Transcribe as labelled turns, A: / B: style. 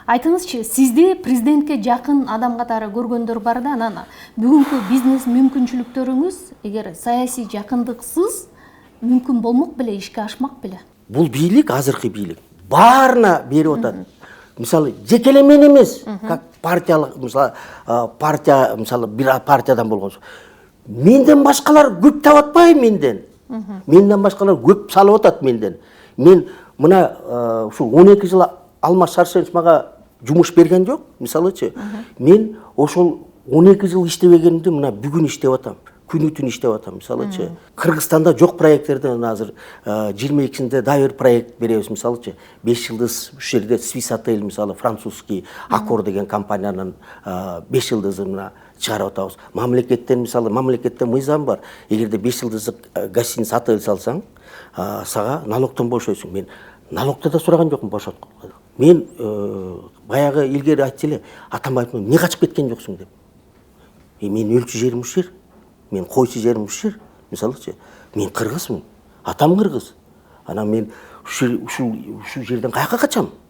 A: Айтыңызчы, сизде президентке жакын адам катары көргөндөр бар да, анан бүгүнкү бизнес мүмкүнчүлүктөрүңүз эгер саясий жакындыксыз мүмкүн болмок беле, ишке ашмак беле?
B: Бул бийлик, азыркы бийлик баарына берип атат. Мисалы, жекелемен эмес, как партиялык, мисалы, партия, мисалы, бир партиядан болгонсо. Менден башкалар көп таап атпайбы менден. Менден башкалар көп салып атат менден. Мен мына ушу 12 жыл Алмаз Шаршенович мага жумуш берген жок, мисалычы. Мен ошол 12 жыл иштебегенимди мына бүгүн иштеп атам. Күнү түн иштеп атам, мисалычы. Кыргызстанда жок проекттерден азыр 22-синде да бир проект беребиз, мисалычы. 5 жылдыз уш жерде Swiss Hotel, мисалы, французский Accor деген компаниянын 5 жылдызын мына чыгарып атабыз. Мамлекеттен, мисалы, мамлекетте мыйзам бар. Эгерде 5 жылдыздык гостиница отель салсаң, сага налогтон бошойсуң. Мен налогты да сураган жокмун, бошоткон. Мен баягы илгери айтчу эле, атам айтты, эмне качып кеткен жоксуң деп. Мен өлчү жерим ушул жер. Мен койчу жерим ушул жер. Мисалычы, мен кыргызмын. Атам кыргыз. Анан мен ушул жерден каяка качам?